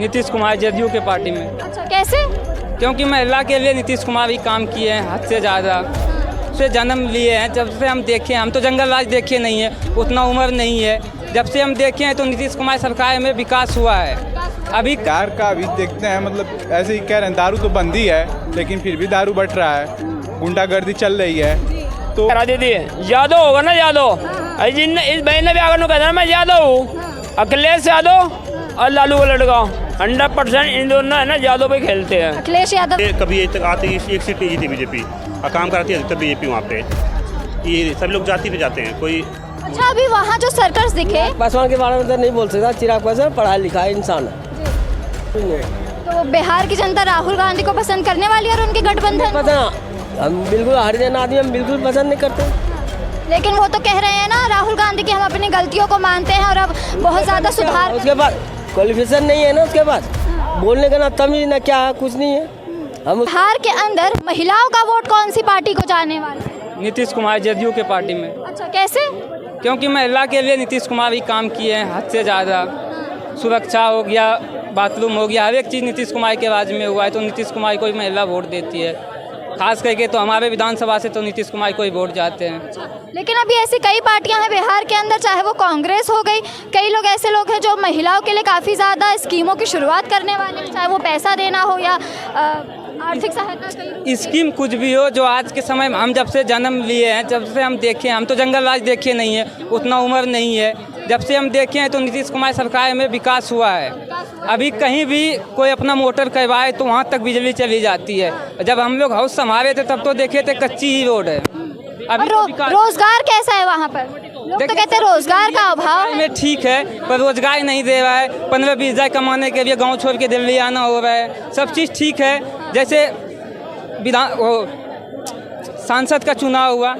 नीतीश कुमार जदयू के पार्टी में। अच्छा, कैसे? क्योंकि महिला के लिए नीतीश कुमार ही काम किए हैं हद से ज़्यादा। से जन्म लिए हैं जब से हम देखे, हम तो जंगल राज देखे नहीं है, उतना उम्र नहीं है। जब से हम देखे हैं तो नीतीश कुमार सरकार में विकास हुआ है। अभी कार का अभी देखते हैं, मतलब ऐसे ही कह रहे हैं, दारू तो बंद ही है लेकिन फिर भी दारू बढ़ रहा है, गुंडागर्दी चल रही है। तो करा दीदी यादव होगा ना, यादव जिन इस बहन ने भी आकर कहता ना मैं यादव हूँ, अखिलेश यादव और लालू का लड़का 100% इन दोनों है ना यादव पे खेलते हैं। अखिलेश यादव कभी एक आते एक सीट नहीं जीती बीजेपी और काम कराती है अधिकतर बीजेपी वहाँ पे। ये सब लोग जाति पे जाते हैं कोई। अच्छा, अभी वहाँ जो सर्कस दिखे पासवान के बारे में तो नहीं बोल सकता। चिराग पासवान पढ़ा लिखा इंसान है। तो बिहार की जनता राहुल गांधी को पसंद करने वाली है और उनके गठबंधन। पता हम बिल्कुल हरिजन आदमी हम बिल्कुल पसंद नहीं करते। लेकिन वो तो कह रहे हैं ना राहुल गांधी की हम अपनी गलतियों को मानते हैं और अब बहुत ज्यादा सुधार। उसके बाद क्वालिफिकेशन नहीं है ना, उसके बाद बोलने का ना तमीज ना क्या है, कुछ नहीं है। हम बिहार के अंदर महिलाओं का वोट कौन सी पार्टी को जाने वाला है? नीतीश कुमार जदयू के पार्टी में। अच्छा, कैसे? क्योंकि महिला के लिए नीतीश कुमार ही काम किए हैं हद से ज़्यादा। सुरक्षा हो गया, बाथरूम हो गया, हर एक चीज़ नीतीश कुमार के राज में हुआ है। तो नीतीश कुमार को ही महिला वोट देती है, खास करके तो हमारे विधानसभा से तो नीतीश कुमार को ही वोट जाते हैं। लेकिन अभी ऐसी कई पार्टियां हैं बिहार के अंदर, चाहे वो कांग्रेस हो गई, कई लोग ऐसे लोग हैं जो महिलाओं के लिए काफ़ी ज़्यादा स्कीमों की शुरुआत करने वाले हैं, चाहे वो पैसा देना हो या आर्थिक सहायता। स्कीम कुछ भी हो, जो आज के समय में हम जब से जन्म लिए हैं, जब से हम देखे हैं, हम तो जंगल राज देखे नहीं है, उतना उम्र नहीं है। जब से हम देखे हैं तो नीतीश कुमार सरकार में विकास हुआ है। अभी कहीं भी कोई अपना मोटर करवाए तो वहाँ तक बिजली चली जाती है। जब हम लोग हाउस संभाले थे तब तो देखे थे कच्ची ही रोड है। अभी रोजगार कैसा है वहाँ पर? लोग तो कहते हैं रोजगार का अभाव में ठीक है, पर रोजगार नहीं दे रहा है। 15-20 हज़ार कमाने के लिए गांव छोड़ के दिल्ली आना हो रहा है। सब चीज़ ठीक है, जैसे सांसद का चुनाव हुआ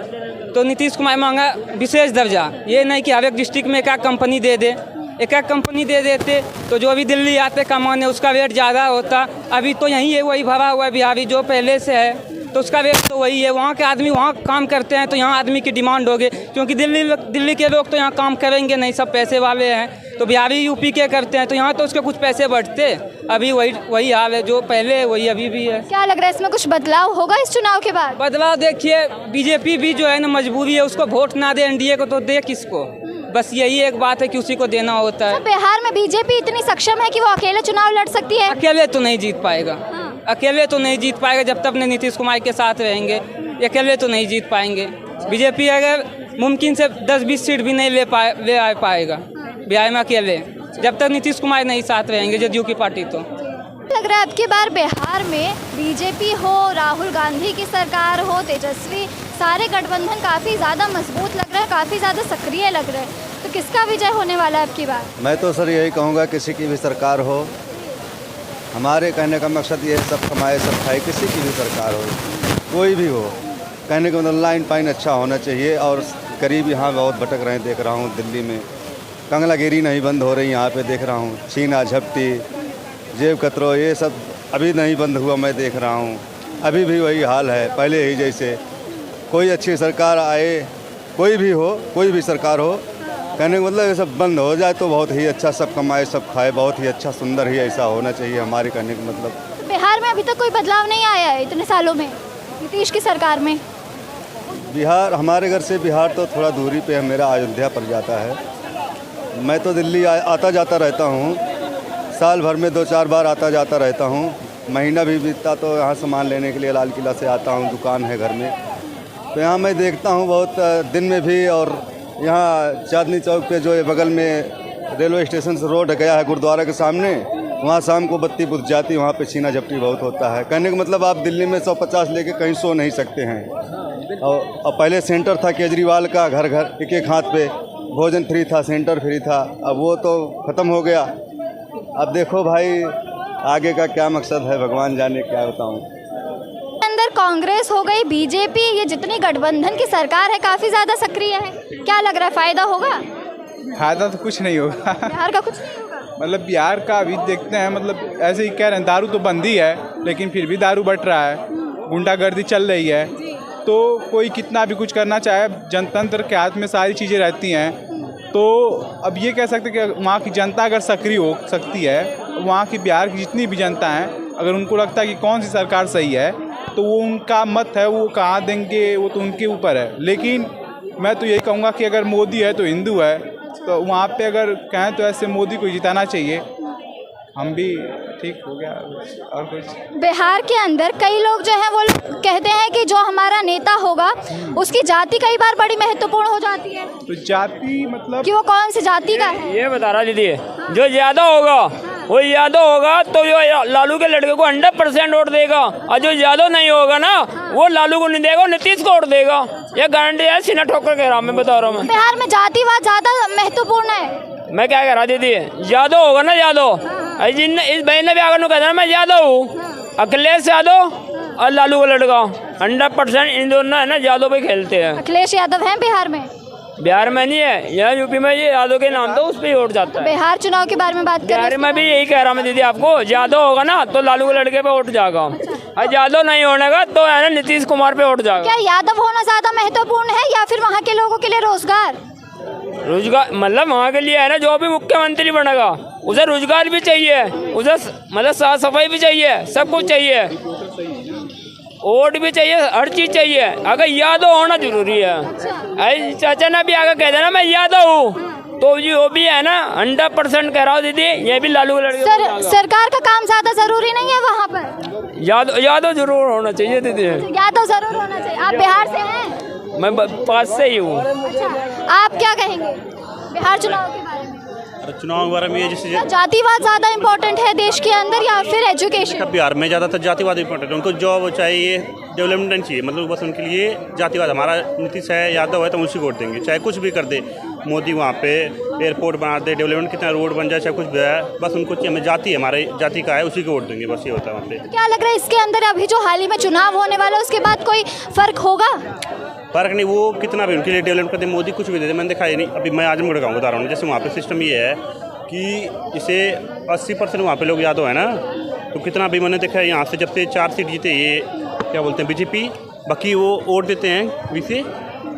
तो नीतीश कुमार मांगा विशेष दर्जा। ये नहीं कि हर एक डिस्ट्रिक्ट में एक कंपनी दे दे, एक कंपनी दे देते तो जो अभी दिल्ली आते कमाने उसका रेट ज़्यादा होता। अभी तो यहीं है, वही भरा हुआ है बिहारी जो पहले से है, तो उसका रेट तो वही है। वहाँ के आदमी वहाँ काम करते हैं तो यहाँ आदमी की डिमांड होगी, क्योंकि दिल्ली के लोग तो यहाँ काम करेंगे नहीं, सब पैसे वाले हैं। तो बिहारी यूपी के करते हैं तो यहाँ तो उसके कुछ पैसे बढ़ते। अभी वही हाल है, जो पहले है वही अभी भी है। क्या लग रहा है इसमें कुछ बदलाव होगा इस चुनाव के बाद? बदलाव देखिए, बीजेपी भी जो है ना मजबूरी है, उसको वोट ना दे एनडीए को तो दे किसको? बस यही एक बात है कि उसी को देना होता है। तो बिहार में बीजेपी इतनी सक्षम है कि वो अकेले चुनाव लड़ सकती है? अकेले तो नहीं जीत पाएगा, अकेले तो नहीं जीत पाएगा। जब तक नीतीश कुमार के साथ रहेंगे अकेले तो नहीं जीत पाएंगे। बीजेपी अगर मुमकिन से 10-20 सीट भी नहीं ले आ पाएगा बिहार में अकेले, जब तक नीतीश कुमार नहीं साथ रहेंगे जदयू की पार्टी। तो लग रहा है अब की बार बिहार में बीजेपी हो, राहुल गांधी की सरकार हो, तेजस्वी, सारे गठबंधन काफ़ी ज़्यादा मजबूत लग रहा है, काफ़ी ज़्यादा सक्रिय लग रहा है। तो किसका विजय होने वाला है अब की बार? मैं तो सर यही कहूँगा किसी की भी सरकार हो, हमारे कहने का मकसद ये है सब कमाए सब खाए, किसी की भी सरकार हो, कोई भी हो। कहने का मतलब लाइन पाइन अच्छा होना चाहिए। और करीब यहाँ बहुत भटक रहे हैं, देख रहा हूँ दिल्ली में कंगलागिरी नहीं बंद हो रही, यहाँ पे देख रहा हूँ छीना झपटी जेब कतरो ये सब अभी नहीं बंद हुआ, मैं देख रहा हूँ अभी भी वही हाल है पहले ही जैसे। कोई अच्छी सरकार आए, कोई भी हो, कोई भी सरकार हो, कहने का मतलब ये सब बंद हो जाए तो बहुत ही अच्छा, सब कमाए सब खाए, बहुत ही अच्छा सुंदर ही ऐसा होना चाहिए हमारे कहने का मतलब। बिहार में अभी तक कोई बदलाव नहीं आया है इतने सालों में नीतीश की सरकार में? बिहार, हमारे घर से बिहार तो थोड़ा दूरी पे है, मेरा अयोध्या पड़ जाता है। मैं तो दिल्ली आता जाता रहता हूँ, साल भर में 2-4 बार आता जाता रहता हूँ। महीना भी बीतता तो यहाँ सामान लेने के लिए लाल किला से आता हूँ, दुकान है घर में, तो यहाँ मैं देखता हूँ बहुत दिन में भी। और यहाँ चांदनी चौक पे जो बगल में रेलवे स्टेशन से रोड गया है गुरुद्वारा के सामने, वहाँ शाम को बत्ती बुझ जाती, वहाँ पे छीना झपटी बहुत होता है। कहने का मतलब आप दिल्ली में 150 लेके कहीं सो नहीं सकते हैं। और पहले सेंटर था केजरीवाल का, घर घर एक हाथ पे भोजन फ्री था, सेंटर फ्री था, अब वो तो ख़त्म हो गया। अब देखो भाई आगे का क्या मकसद है, भगवान जाने, क्या बताऊँ। अंदर कांग्रेस हो गई, बीजेपी, ये जितनी गठबंधन की सरकार है काफ़ी ज़्यादा सक्रिय है। क्या लग रहा है फ़ायदा होगा? फायदा तो कुछ नहीं होगा बिहार का कुछ नहीं होगा। मतलब बिहार का अभी देखते हैं, मतलब ऐसे ही कह रहे हैं, दारू तो बंद ही है लेकिन फिर भी दारू बढ़ रहा है, गुंडागर्दी चल रही है। तो कोई कितना भी कुछ करना चाहे, जनतंत्र के हाथ में सारी चीज़ें रहती हैं। तो अब ये कह सकते हैं कि वहाँ की जनता अगर सक्रिय हो सकती है, वहाँ की बिहार की जितनी भी जनता है, अगर उनको लगता है कि कौन सी सरकार सही है तो वो उनका मत है, वो कहाँ देंगे वो तो उनके ऊपर है। लेकिन मैं तो यही कहूँगा कि अगर मोदी है तो हिंदू है, तो वहाँ पे अगर कहें तो ऐसे मोदी को जिताना चाहिए। हम भी ठीक हो गया और कुछ। बिहार के अंदर कई लोग जो हैं वो कहते हैं कि जो हमारा नेता होगा उसकी जाति कई बार बड़ी महत्वपूर्ण हो जाती है। तो जाति मतलब कि वो कौन सी जाति का है। ये बता रहा दीदी, जो ज़्यादा होगा वो यादव होगा तो जो लालू के लड़के को 100% वोट देगा, और जो यादव नहीं होगा ना वो लालू को नहीं देगा, नीतीश को वोट देगा। ये गारंटी है, सीना ठोकर कह रहा हूँ, मैं बता रहा हूँ। बिहार में जातिवाद ज्यादा महत्वपूर्ण है। मैं क्या कह रहा दीदी, यादव होगा ना यादव, जिन इस बहन ने भी आकर कहता ना मैं यादव हूँ, अखिलेश यादव और लालू का लड़का 100% इन दोनों है ना यादव पे खेलते हैं। अखिलेश यादव हैं बिहार में? बिहार में नहीं है, यहाँ यूपी में ये यादव के नाम तो उस पर ही वोट जाता है। बिहार चुनाव के बारे में बात करें। बिहार में भी यही कह रहा मैं दीदी आपको, यादव होगा ना तो लालू के लड़के पे वोट जाएगा, और यादव नहीं होने का तो है ना नीतीश कुमार पे वोट जाएगा। क्या यादव होना ज्यादा महत्वपूर्ण है या फिर वहाँ के लोगों के लिए रोजगार? रोजगार मतलब वहाँ के लिए है ना, जो भी मुख्यमंत्री बनेगा उसे रोजगार भी चाहिए, उसे मतलब साफ सफाई भी चाहिए, सब कुछ चाहिए, वोट भी चाहिए, हर चीज़ चाहिए। अगर यादव होना जरूरी है। ऐसे चाचा ने भी आगे कह देना मैं यादव हूँ तो जी वो भी है ना 100% कह रहा हूँ दीदी, ये भी लालू के लड़के। सरकार का काम ज्यादा जरूरी नहीं है वहाँ पर? यादव जरूर होना चाहिए दीदी, यादव जरूर होना चाहिए। आप बिहार से हैं? मैं पास से ही हूँ। अच्छा, आप क्या कहेंगे बिहार चुनाव के बारे में? चुनाव के बारे में ये जैसे जातिवाद ज्यादा इम्पोर्टेंट है देश के अंदर या फिर एजुकेशन? बिहार में ज़्यादातर जातिवाद इंपॉर्टेंट है, उनको जॉब चाहिए, डेवलपमेंट चाहिए, मतलब बस उनके लिए जातिवाद। हमारा नीतीश है, यादव है तो उसी को वोट देंगे, चाहे कुछ भी कर दे मोदी, वहाँ पे एयरपोर्ट बना दे, डेवलपमेंट कितना रोड बन जाए, चाहे कुछ भी है, बस उनको चाहिए, हमें जाति है, हमारे जाति का है, उसी को वोट देंगे, बस ये होता है वहाँ पे। क्या लग रहा है इसके अंदर अभी जो हाल ही में चुनाव होने वाला है उसके बाद कोई फर्क होगा? फर्क नहीं, वो कितना भी उनके लिए डेवलप करते, मोदी कुछ भी दे दे, मैंने देखा ही नहीं। अभी मैं आजमगढ़ का बता रहा हूँ, जैसे वहाँ पे सिस्टम ये है कि इसे 80% वहाँ पे लोग यादव है ना, तो कितना भी मैंने देखा है यहाँ से जब से 4 सीट जीते ये क्या बोलते हैं बीजेपी, बाकी वो वोट देते हैं वैसे।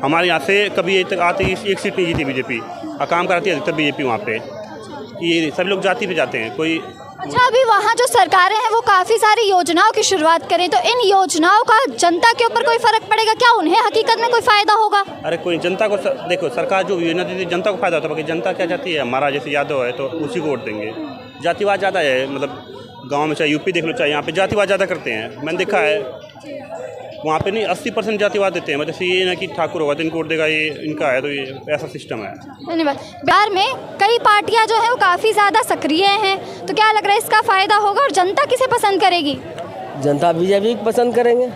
हमारे यहाँ से कभी तक आते 1 सीट नहीं जीती बीजेपी, और काम कराती है अधिकतर बीजेपी वहाँ पे। ये सभी लोग जाति पे जाते हैं कोई। अच्छा, अभी वहाँ जो सरकारें हैं वो काफ़ी सारी योजनाओं की शुरुआत करें, तो इन योजनाओं का जनता के ऊपर कोई फर्क पड़ेगा क्या? उन्हें हकीकत में कोई फायदा होगा? अरे कोई जनता को देखो, सरकार जो योजना देती है जनता को फायदा होता है, बाकी जनता क्या चाहती है, हमारा जैसे यादव है तो उसी को वोट देंगे। जातिवाद ज़्यादा है, मतलब गाँव में चाहे यूपी देख लो, चाहे यहाँ पे जातिवाद ज़्यादा करते हैं, मैंने देखा है। वहाँ पे नहीं 80% जातिवाद देते हैं, मतलब ये ना कि ठाकुर होगा तो इनको वोट देगा, ये इनका है तो ये ऐसा सिस्टम है। धन्यवाद। बिहार में कई पार्टियां जो है वो काफ़ी ज़्यादा सक्रिय हैं, तो क्या लग रहा है इसका फ़ायदा होगा और जनता किसे पसंद करेगी? जनता बीजेपी को पसंद करेंगे।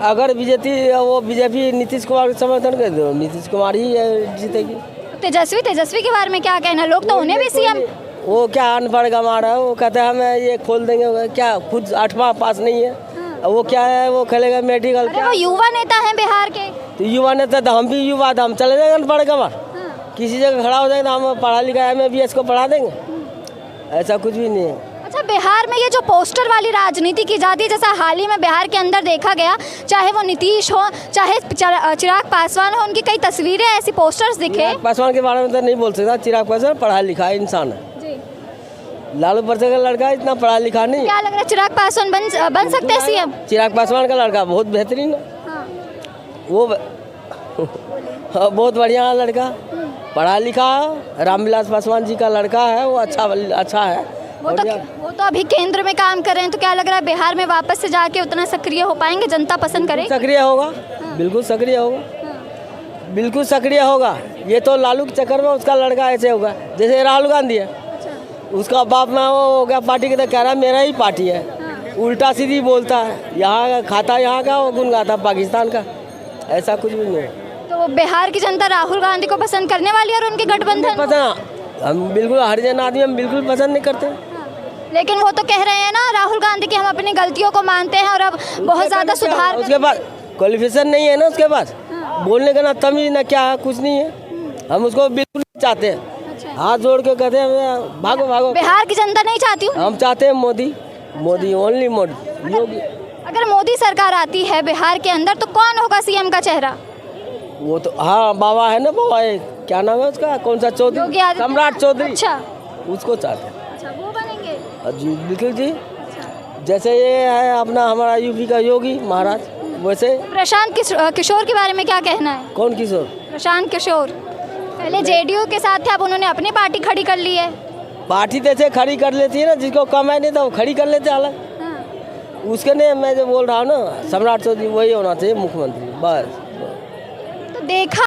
अगर बीजेपी नीतीश कुमार का समर्थन कर दो, नीतीश कुमार ही जीतेगी। तेजस्वी के बारे में क्या कहना? लोग तो उन्हें भी सीएम। वो क्या अनपढ़ गंवार है, वो कहते हैं हमें ये खोल देंगे, क्या खुद 8वां पास नहीं है, वो क्या है, वो खेलेगा मेडिकल। क्या वो युवा नेता हैं बिहार के? तो युवा नेता तो हम भी युवा था, हम चले जाएंगे अनपढ़ गंवार, किसी जगह खड़ा हो जाएगा तो हम पढ़ा लिखा MBBS को पढ़ा देंगे, ऐसा कुछ भी नहीं है। अच्छा, बिहार में ये जो पोस्टर वाली राजनीति की जाती है, जैसा हाल ही में बिहार के अंदर देखा गया, चाहे वो नीतीश हो चाहे चिराग पासवान हो, उनकी कई तस्वीरें ऐसी पोस्टर्स दिखे। पासवान के बारे में तो नहीं बोल सकता, चिराग पासवान पढ़ा लिखा इंसान है, लालू प्रसाद का लड़का इतना पढ़ा लिखा नहीं। क्या लग रहा है चिराग पासवान बन सकते हैं सीएम? चिराग पासवान का लड़का बहुत बेहतरीन है, वो बहुत बढ़िया लड़का, पढ़ा लिखा। रामविलास पासवान जी का लड़का है, वो अच्छा है। वो तो अभी केंद्र में काम कर रहे हैं, तो क्या लग रहा है बिहार में वापस से जाके उतना सक्रिय हो पाएंगे? जनता पसंद करेगी? सक्रिय होगा, बिल्कुल सक्रिय होगा, बिल्कुल सक्रिय होगा। ये तो लालू के चक्कर में उसका लड़का ऐसे होगा जैसे राहुल गांधी है, उसका बाप में वो हो गया पार्टी के, तो कह रहा मेरा ही पार्टी है, उल्टा सीधी बोलता है, यहाँ खाता यहाँ का, वो गुन गाता पाकिस्तान का, ऐसा कुछ भी नहीं है। तो बिहार की जनता राहुल गांधी को पसंद करने वाली है और उनके गठबंधन? पसंद हम बिल्कुल हरिजन आदमी हम बिल्कुल पसंद नहीं करते, लेकिन वो तो कह रहे हैं ना राहुल गांधी की हम अपनी गलतियों को मानते हैं और अब बहुत ज़्यादा सुधार। उसके पास क्वालिफिकेशन नहीं है ना, उसके पास बोलने का ना तमीज ना क्या है, कुछ नहीं है। हम उसको बिल्कुल चाहते हैं, हाथ जोड़ के कहते हैं भागो भागो। बिहार की जनता नहीं चाहती हूँ, हम चाहते हैं मोदी ओनली मोदी, योगी। अगर मोदी सरकार आती है बिहार के अंदर तो कौन होगा सीएम का चेहरा? वो तो हाँ बाबा है ना, बाबा क्या नाम है उसका, कौन सा चौधरी, सम्राट चौधरी। अच्छा, उसको चाहते हैं। अच्छा वो बनेंगे। जी बिल्कुल जी। जैसे ये है अपना हमारा यूपी का योगी महाराज, वैसे प्रशांत किशोर के बारे में क्या कहना है? कौन किशोर? प्रशांत किशोर पहले जेडीयू के साथ थे, अब उन्होंने अपनी पार्टी खड़ी कर ली है। पार्टी तो ऐसे खड़ी कर लेती है ना, जिसको कमाई नहीं था वो खड़ी कर लेते अलग। हाँ। उसके लिए मैं जो बोल रहा हूँ ना, सम्राट चौधरी वही होना चाहिए मुख्यमंत्री, बस। तो देखा